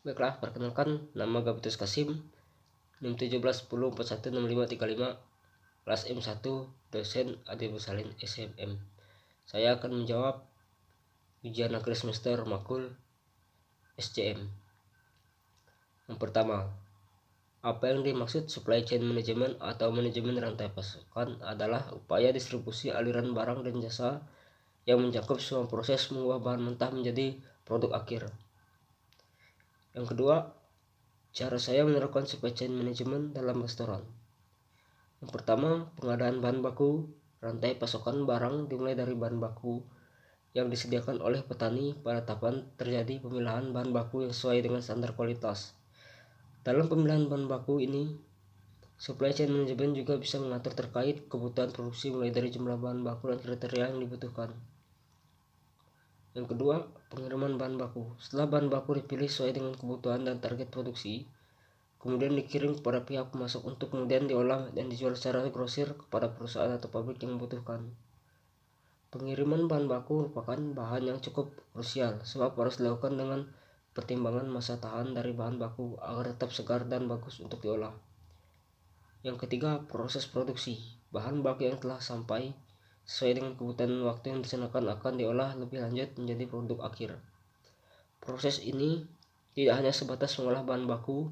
Baiklah, perkenalkan, nama Gabitus Kasim, NIM 1710416535, kelas M1, dosen Adi Musalin SMM. Saya akan menjawab ujian akhir semester makul SCM. Yang pertama, apa yang dimaksud supply chain management atau manajemen rantai pasokan adalah upaya distribusi aliran barang dan jasa yang mencakup semua proses mengubah bahan mentah menjadi produk akhir. Yang kedua, cara saya menerapkan supply chain management dalam restoran. Yang pertama, pengadaan bahan baku. Rantai pasokan barang dimulai dari bahan baku yang disediakan oleh petani. Pada tahapan terjadi pemilahan bahan baku yang sesuai dengan standar kualitas. Dalam pemilihan bahan baku ini, supply chain management juga bisa mengatur terkait kebutuhan produksi mulai dari jumlah bahan baku dan kriteria yang dibutuhkan. Yang kedua, pengiriman bahan baku. Setelah bahan baku dipilih sesuai dengan kebutuhan dan target produksi, kemudian dikirim kepada pihak pemasok untuk kemudian diolah dan dijual secara grosir kepada perusahaan atau pabrik yang membutuhkan. Pengiriman bahan baku merupakan bahan yang cukup krusial sebab harus dilakukan dengan pertimbangan masa tahan dari bahan baku agar tetap segar dan bagus untuk diolah. Yang ketiga, proses produksi. Bahan baku yang telah sampai sesuai dengan kebutuhan waktu yang disanakan akan diolah lebih lanjut menjadi produk akhir. Proses ini tidak hanya sebatas mengolah bahan baku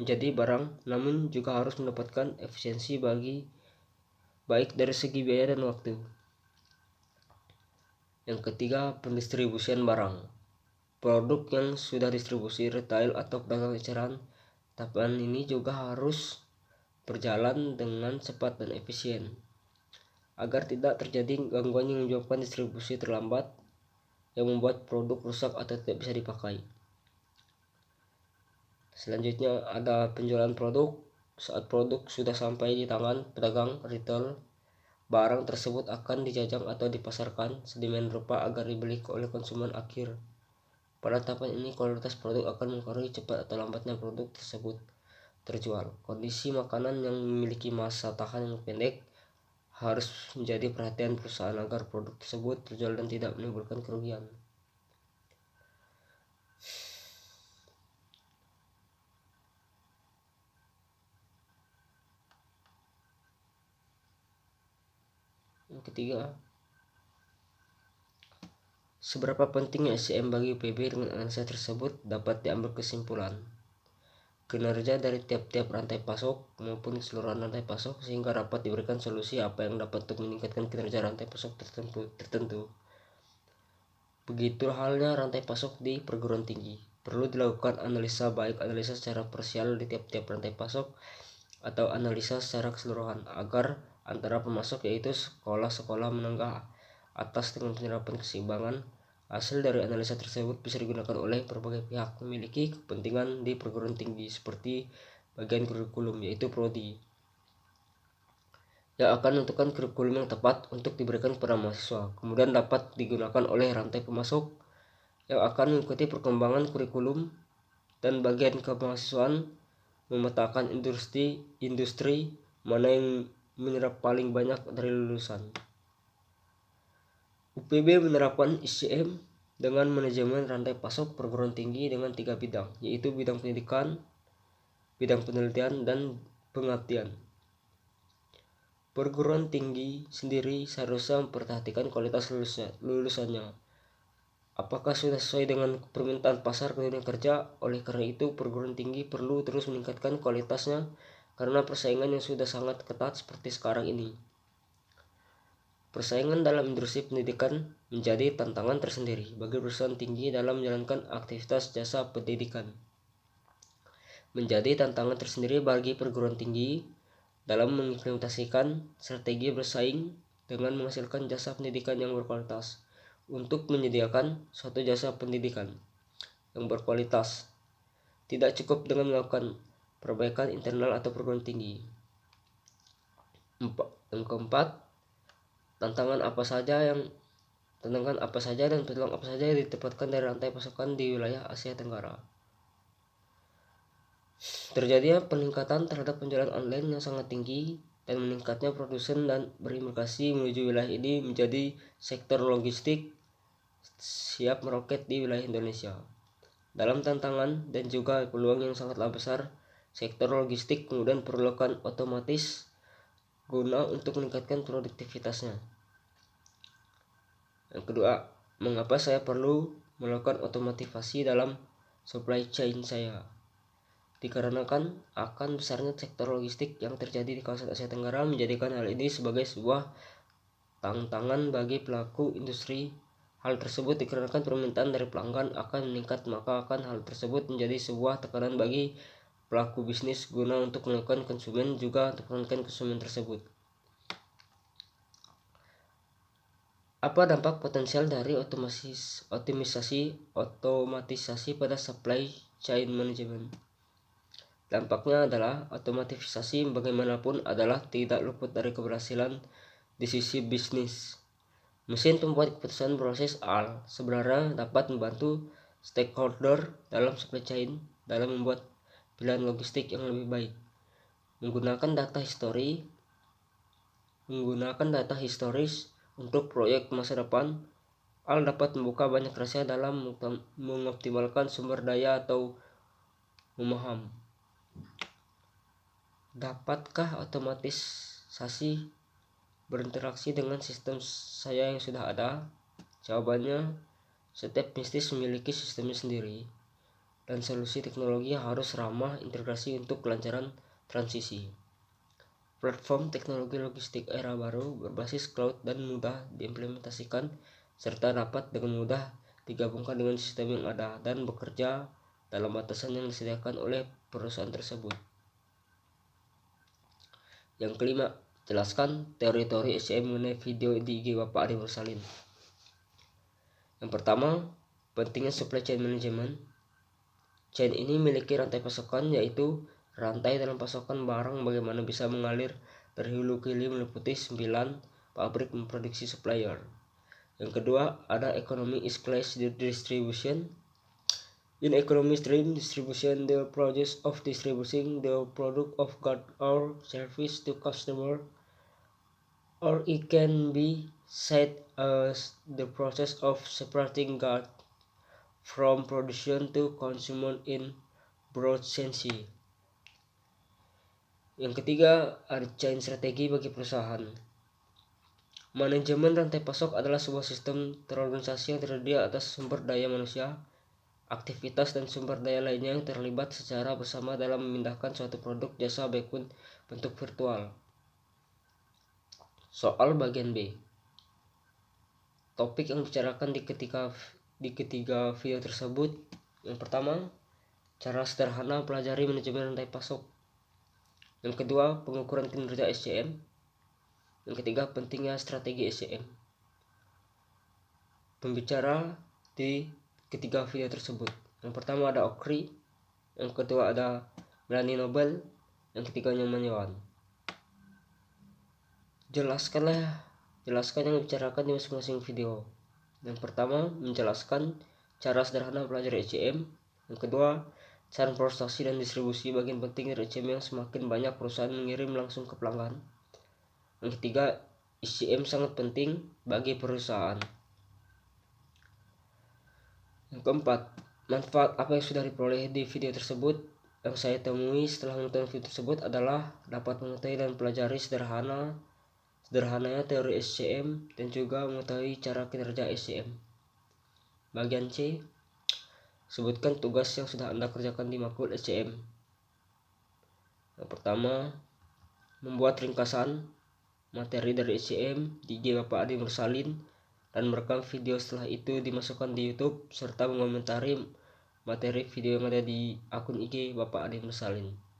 menjadi barang, namun juga harus mendapatkan efisiensi baik dari segi biaya dan waktu. Yang ketiga, pendistribusian barang. Produk yang sudah distribusi retail atau pedagang eceran, tahapan ini juga harus berjalan dengan cepat dan efisien agar tidak terjadi gangguan yang menyebabkan distribusi terlambat yang membuat produk rusak atau tidak bisa dipakai. Selanjutnya ada penjualan produk. Saat produk sudah sampai di tangan pedagang retail, barang tersebut akan dijajang atau dipasarkan sedemikian rupa agar dibeli oleh konsumen akhir. Pada tahapan ini, kualitas produk akan mempengaruhi cepat atau lambatnya produk tersebut terjual. Kondisi makanan yang memiliki masa tahan yang pendek harus menjadi perhatian perusahaan agar produk tersebut terjual dan tidak menimbulkan kerugian. Yang ketiga, seberapa pentingnya SCM bagi UPB? Dengan analisa tersebut dapat diambil kesimpulan kinerja dari tiap-tiap rantai pasok maupun keseluruhan rantai pasok sehingga dapat diberikan solusi apa yang dapat untuk meningkatkan kinerja rantai pasok tertentu. Begitu halnya rantai pasok di perguruan tinggi. Perlu dilakukan analisa, baik analisa secara parsial di tiap-tiap rantai pasok atau analisa secara keseluruhan agar antara pemasok yaitu sekolah-sekolah menengah atas dengan penerapan keseimbangan. Hasil dari analisa tersebut bisa digunakan oleh berbagai pihak memiliki kepentingan di perguruan tinggi seperti bagian kurikulum yaitu prodi yang akan menentukan kurikulum yang tepat untuk diberikan kepada mahasiswa. Kemudian dapat digunakan oleh rantai pemasok yang akan mengikuti perkembangan kurikulum dan bagian kemahasiswaan memetakan industri mana yang menyerap paling banyak dari lulusan. UPB menerapkan SCM dengan manajemen rantai pasok perguruan tinggi dengan 3 bidang, yaitu bidang pendidikan, bidang penelitian, dan pengabdian. Perguruan tinggi sendiri seharusnya memperhatikan kualitas lulusannya. Apakah sudah sesuai dengan permintaan pasar ke dunia kerja? Oleh karena itu, perguruan tinggi perlu terus meningkatkan kualitasnya karena persaingan yang sudah sangat ketat seperti sekarang ini. Persaingan dalam industri pendidikan menjadi tantangan tersendiri bagi perusahaan tinggi dalam menjalankan aktivitas jasa pendidikan. Menjadi tantangan tersendiri bagi perguruan tinggi dalam mengimplementasikan strategi bersaing dengan menghasilkan jasa pendidikan yang berkualitas. Untuk menyediakan suatu jasa pendidikan yang berkualitas, tidak cukup dengan melakukan perbaikan internal atau perguruan tinggi. Yang keempat, tantangan apa saja dan peluang apa saja yang ditempatkan dari rantai pasokan di wilayah Asia Tenggara. Terjadinya peningkatan terhadap penjualan online yang sangat tinggi dan meningkatnya produsen dan berimplikasi menuju wilayah ini menjadi sektor logistik siap meroket di wilayah Indonesia. Dalam tantangan dan juga peluang yang sangatlah besar, sektor logistik kemudian perlukan otomatis guna untuk meningkatkan produktivitasnya. Yang kedua, mengapa saya perlu melakukan otomatisasi dalam supply chain saya? Dikarenakan akan besarnya sektor logistik yang terjadi di kawasan Asia Tenggara menjadikan hal ini sebagai sebuah tantangan bagi pelaku industri. Hal tersebut dikarenakan permintaan dari pelanggan akan meningkat, maka akan hal tersebut menjadi sebuah tekanan bagi pelaku bisnis guna untuk melakukan konsumen juga untuk menurunkan konsumen tersebut. Apa dampak potensial dari otomatisasi pada supply chain management? Dampaknya adalah otomatisasi bagaimanapun adalah tidak luput dari keberhasilan di sisi bisnis. Mesin pembuat keputusan proses AL sebenarnya dapat membantu stakeholder dalam supply chain dalam membuat pilihan logistik yang lebih baik. Menggunakan data historis untuk proyek masa depan, AL dapat membuka banyak rahasia dalam mengoptimalkan sumber daya atau memaham. Dapatkah otomatisasi berinteraksi dengan sistem saya yang sudah ada? Jawabannya, setiap bisnis memiliki sistemnya sendiri, dan solusi teknologi harus ramah integrasi untuk kelancaran transisi. Platform teknologi logistik era baru berbasis cloud dan mudah diimplementasikan, serta dapat dengan mudah digabungkan dengan sistem yang ada dan bekerja dalam batasan yang disediakan oleh perusahaan tersebut. Yang kelima, jelaskan teori-teori SCM mengenai video di IG Bapak Adi Mursalin. Yang pertama, pentingnya supply chain management. Chain ini memiliki rantai pasokan, yaitu rantai dalam pasokan barang bagaimana bisa mengalir dari hulu ke hilir meliputi 9 pabrik memproduksi supplier. Yang kedua, ada economy is class distribution. In economy stream distribution, the process of distributing the product of goods or service to customer, or it can be said as the process of separating goods from production to consumer in broad sense. Yang ketiga, ada chain strategi bagi perusahaan. Manajemen rantai pasok adalah sebuah sistem terorganisasi yang terdiri atas sumber daya manusia, aktivitas dan sumber daya lainnya yang terlibat secara bersama dalam memindahkan suatu produk, jasa, baikpun bentuk virtual. Soal bagian B. Topik yang dibicarakan di ketiga video tersebut. Yang pertama, cara sederhana pelajari manajemen rantai pasok. Yang kedua, pengukuran kinerja SCM. Yang ketiga, pentingnya strategi SCM. Pembicara di ketiga video tersebut. Yang pertama ada Okri, yang kedua ada Melanie Nobel, yang ketiga Nyoman Yohan. Jelaskan yang dibicarakan di masing-masing video. Yang pertama, menjelaskan cara sederhana belajar SCM. Yang kedua, cara prestasi dan distribusi bagian penting dari SCM yang semakin banyak perusahaan mengirim langsung ke pelanggan. Yang ketiga, SCM sangat penting bagi perusahaan. Yang keempat, manfaat apa yang sudah diperoleh di video tersebut. Yang saya temui setelah menonton video tersebut adalah dapat mengetahui dan pelajari sederhananya teori SCM dan juga mengetahui cara kinerja SCM. Bagian C, sebutkan tugas yang sudah Anda kerjakan di makul SCM. Yang pertama, membuat ringkasan materi dari SCM di IG Bapak Adi Mursalin dan merekam video, setelah itu dimasukkan di YouTube serta mengomentari materi video yang ada di akun IG Bapak Adi Mursalin.